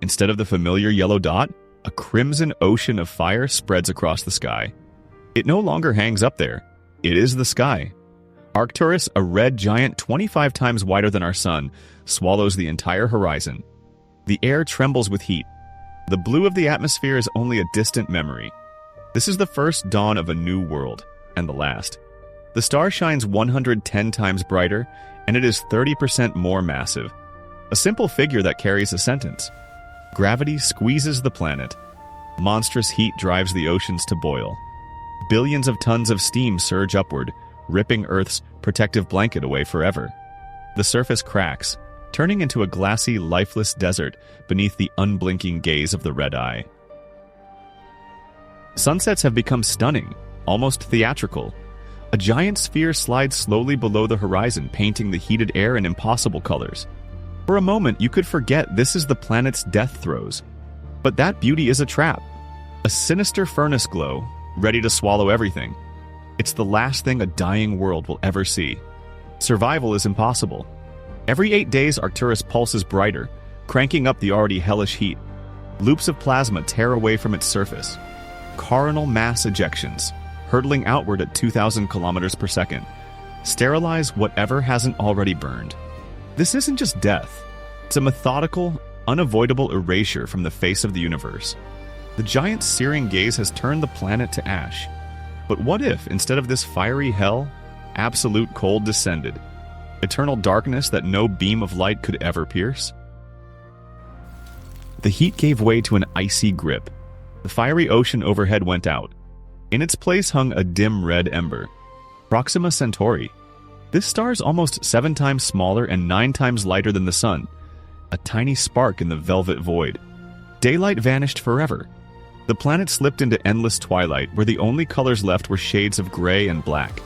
Instead of the familiar yellow dot, a crimson ocean of fire spreads across the sky. It no longer hangs up there. It is the sky. Arcturus, a red giant 25 times wider than our sun, swallows the entire horizon. The air trembles with heat. The blue of the atmosphere is only a distant memory. This is the first dawn of a new world, and the last. The star shines 110 times brighter, and it is 30% more massive. A simple figure that carries a sentence. Gravity squeezes the planet. Monstrous heat drives the oceans to boil. Billions of tons of steam surge upward, ripping Earth's protective blanket away forever. The surface cracks, turning into a glassy, lifeless desert beneath the unblinking gaze of the red eye. Sunsets have become stunning, almost theatrical. A giant sphere slides slowly below the horizon, painting the heated air in impossible colors. For a moment, you could forget this is the planet's death throes. But that beauty is a trap. A sinister furnace glow, ready to swallow everything. It's the last thing a dying world will ever see. Survival is impossible. Every 8 days, Arcturus pulses brighter, cranking up the already hellish heat. Loops of plasma tear away from its surface. Coronal mass ejections, hurtling outward at 2,000 kilometers per second, sterilize whatever hasn't already burned. This isn't just death. It's a methodical, unavoidable erasure from the face of the universe. The giant's searing gaze has turned the planet to ash. But what if, instead of this fiery hell, absolute cold descended? Eternal darkness that no beam of light could ever pierce? The heat gave way to an icy grip. The fiery ocean overhead went out. In its place hung a dim red ember. Proxima Centauri. This star is almost 7 times smaller and 9 times lighter than the sun. A tiny spark in the velvet void. Daylight vanished forever. The planet slipped into endless twilight, where the only colors left were shades of gray and black.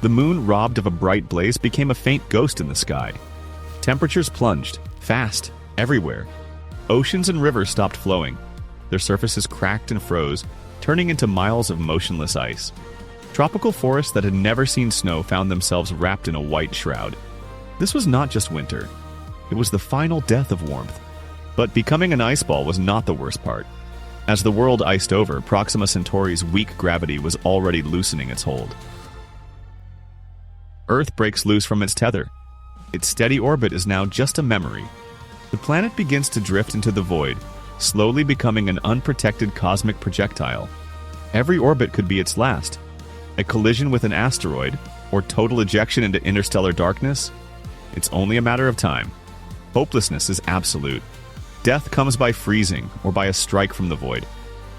The moon, robbed of a bright blaze, became a faint ghost in the sky. Temperatures plunged, fast, everywhere. Oceans and rivers stopped flowing. Their surfaces cracked and froze, turning into miles of motionless ice. Tropical forests that had never seen snow found themselves wrapped in a white shroud. This was not just winter. It was the final death of warmth. But becoming an ice ball was not the worst part. As the world iced over, Proxima Centauri's weak gravity was already loosening its hold. Earth breaks loose from its tether. Its steady orbit is now just a memory. The planet begins to drift into the void, slowly becoming an unprotected cosmic projectile. Every orbit could be its last. A collision with an asteroid, or total ejection into interstellar darkness? It's only a matter of time. Hopelessness is absolute. Death comes by freezing, or by a strike from the void.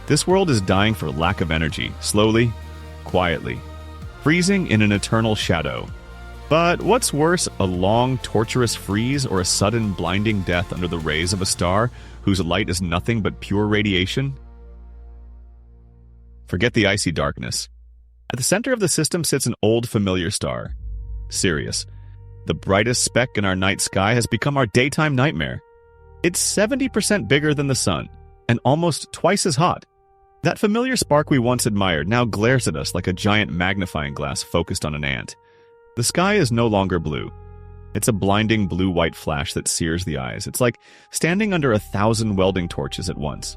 This world is dying for lack of energy, slowly, quietly. Freezing in an eternal shadow. But what's worse, a long, torturous freeze or a sudden, blinding death under the rays of a star whose light is nothing but pure radiation? Forget the icy darkness. At the center of the system sits an old familiar star, Sirius. The brightest speck in our night sky has become our daytime nightmare. It's 70% bigger than the sun, and almost twice as hot. That familiar spark we once admired now glares at us like a giant magnifying glass focused on an ant. The sky is no longer blue. It's a blinding blue-white flash that sears the eyes. It's like standing under 1,000 welding torches at once.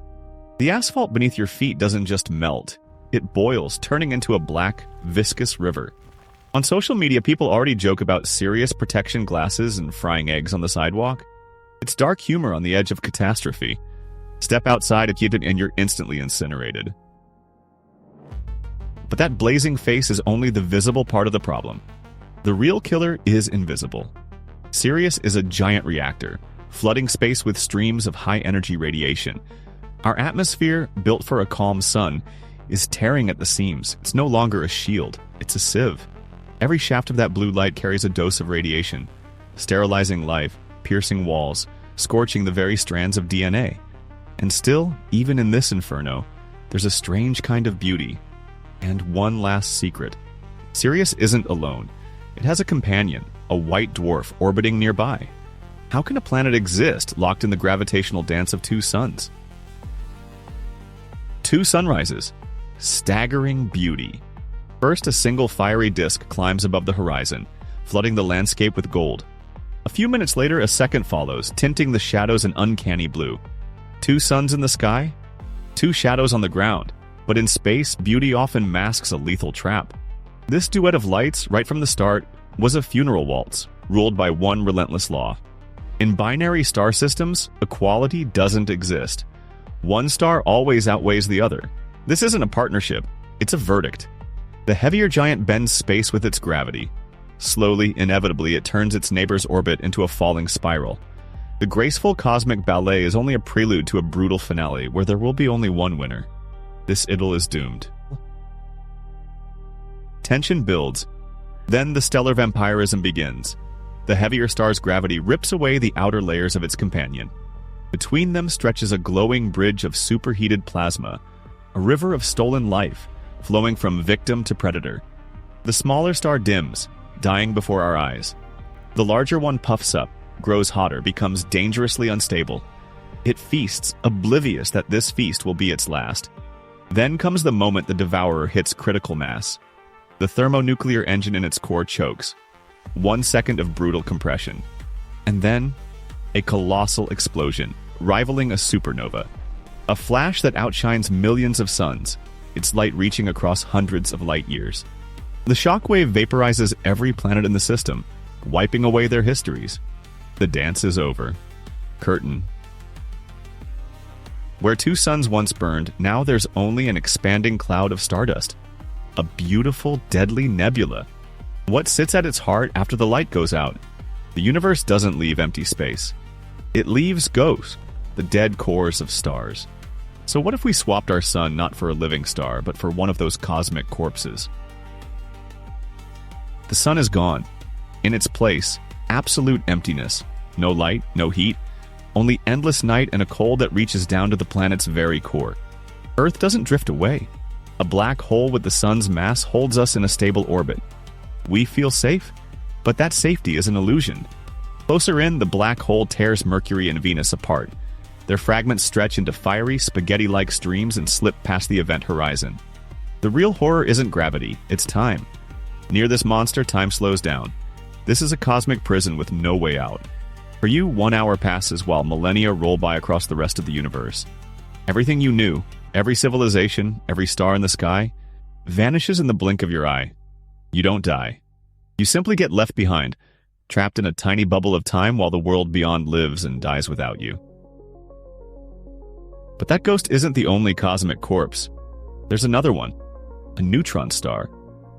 The asphalt beneath your feet doesn't just melt. It boils, turning into a black, viscous river. On social media, people already joke about Sirius protection glasses and frying eggs on the sidewalk. It's dark humor on the edge of catastrophe. Step outside and you're instantly incinerated. But that blazing face is only the visible part of the problem. The real killer is invisible. Sirius is a giant reactor, flooding space with streams of high-energy radiation. Our atmosphere, built for a calm sun, is tearing at the seams. It's no longer a shield, it's a sieve. Every shaft of that blue light carries a dose of radiation, sterilizing life, piercing walls, scorching the very strands of DNA. And still, even in this inferno, there's a strange kind of beauty. And one last secret. Sirius isn't alone. It has a companion, a white dwarf orbiting nearby. How can a planet exist locked in the gravitational dance of 2 suns? 2 sunrises. Staggering beauty. First, a single fiery disk climbs above the horizon, flooding the landscape with gold. A few minutes later, a second follows, tinting the shadows an uncanny blue. Two suns in the sky, two shadows on the ground, but in space, beauty often masks a lethal trap. This duet of lights, right from the start, was a funeral waltz, ruled by one relentless law. In binary star systems, equality doesn't exist. One star always outweighs the other. This isn't a partnership, it's a verdict. The heavier giant bends space with its gravity. Slowly, inevitably, it turns its neighbor's orbit into a falling spiral. The graceful cosmic ballet is only a prelude to a brutal finale where there will be only one winner. This idyll is doomed. Tension builds. Then the stellar vampirism begins. The heavier star's gravity rips away the outer layers of its companion. Between them stretches a glowing bridge of superheated plasma, a river of stolen life, flowing from victim to predator. The smaller star dims, dying before our eyes. The larger one puffs up, grows hotter, becomes dangerously unstable. It feasts, oblivious that this feast will be its last. Then comes the moment the Devourer hits critical mass. The thermonuclear engine in its core chokes. 1 second of brutal compression. And then, a colossal explosion, rivaling a supernova. A flash that outshines millions of suns, its light reaching across hundreds of light years. The shockwave vaporizes every planet in the system, wiping away their histories. The dance is over. Curtain. Where two suns once burned, now there's only an expanding cloud of stardust. A beautiful, deadly nebula. What sits at its heart after the light goes out? The universe doesn't leave empty space. It leaves ghosts, the dead cores of stars. So what if we swapped our sun not for a living star, but for one of those cosmic corpses? The sun is gone. In its place, absolute emptiness. No light, no heat, only endless night and a cold that reaches down to the planet's very core. Earth doesn't drift away. A black hole with the sun's mass holds us in a stable orbit. We feel safe, but that safety is an illusion. Closer in, the black hole tears Mercury and Venus apart. Their fragments stretch into fiery, spaghetti-like streams and slip past the event horizon. The real horror isn't gravity, it's time. Near this monster, time slows down. This is a cosmic prison with no way out. For you, 1 hour passes while millennia roll by across the rest of the universe. Everything you knew, every civilization, every star in the sky, vanishes in the blink of your eye. You don't die. You simply get left behind, trapped in a tiny bubble of time while the world beyond lives and dies without you. But that ghost isn't the only cosmic corpse. There's another one, a neutron star.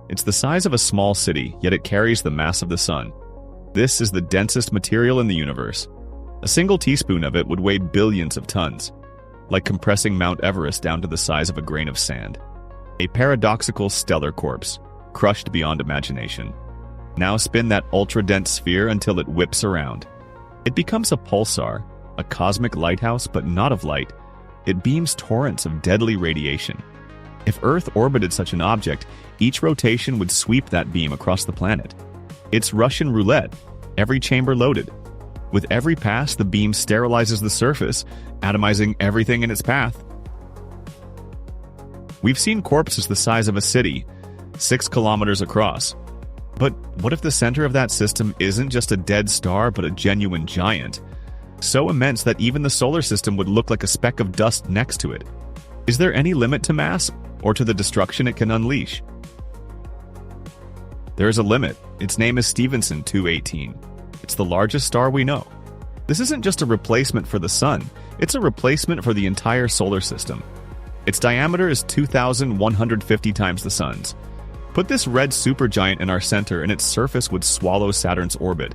It's the size of a small city, yet it carries the mass of the sun. This is the densest material in the universe. A single teaspoon of it would weigh billions of tons, like compressing Mount Everest down to the size of a grain of sand. A paradoxical stellar corpse, crushed beyond imagination. Now spin that ultra-dense sphere until it whips around. It becomes a pulsar, a cosmic lighthouse, but not of light. It beams torrents of deadly radiation. If Earth orbited such an object, each rotation would sweep that beam across the planet. It's Russian roulette, every chamber loaded. With every pass, the beam sterilizes the surface, atomizing everything in its path. We've seen corpses the size of a city, 6 kilometers across. But what if the center of that system isn't just a dead star, but a genuine giant? So immense that even the solar system would look like a speck of dust next to it. Is there any limit to mass, or to the destruction it can unleash? There is a limit. Its name is Stephenson 218. It's the largest star we know. This isn't just a replacement for the sun, it's a replacement for the entire solar system. Its diameter is 2,150 times the sun's. Put this red supergiant in our center and its surface would swallow Saturn's orbit.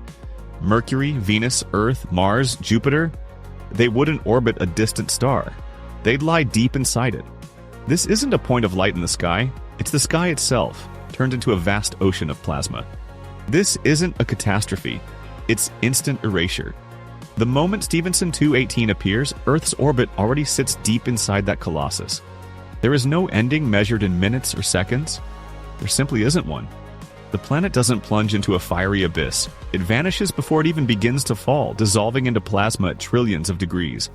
Mercury, Venus, Earth, Mars, Jupiter, they wouldn't orbit a distant star. They'd lie deep inside it. This isn't a point of light in the sky, it's the sky itself, turned into a vast ocean of plasma. This isn't a catastrophe, it's instant erasure. The moment Stephenson 218 appears, Earth's orbit already sits deep inside that colossus. There is no ending measured in minutes or seconds. There simply isn't one. The planet doesn't plunge into a fiery abyss. It vanishes before it even begins to fall, dissolving into plasma at trillions of degrees.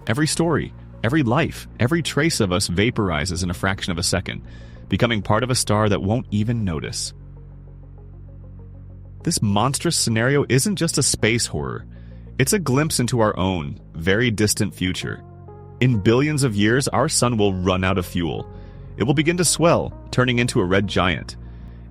Every story, every life, every trace of us vaporizes in a fraction of a second, becoming part of a star that won't even notice. This monstrous scenario isn't just a space horror. It's a glimpse into our own, very distant future. In billions of years, our sun will run out of fuel. It will begin to swell, turning into a red giant.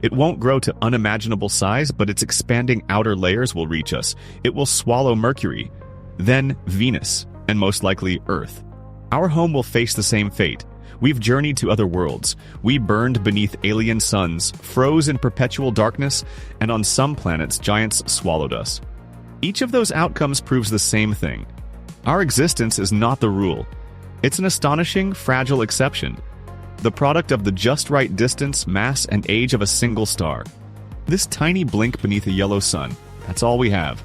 It won't grow to unimaginable size, but its expanding outer layers will reach us. It will swallow Mercury, then Venus, and most likely Earth. Our home will face the same fate. We've journeyed to other worlds. We burned beneath alien suns, froze in perpetual darkness, and on some planets, giants swallowed us. Each of those outcomes proves the same thing. Our existence is not the rule. It's an astonishing, fragile exception, the product of the just right distance, mass, and age of a single star. This tiny blink beneath a yellow sun, that's all we have.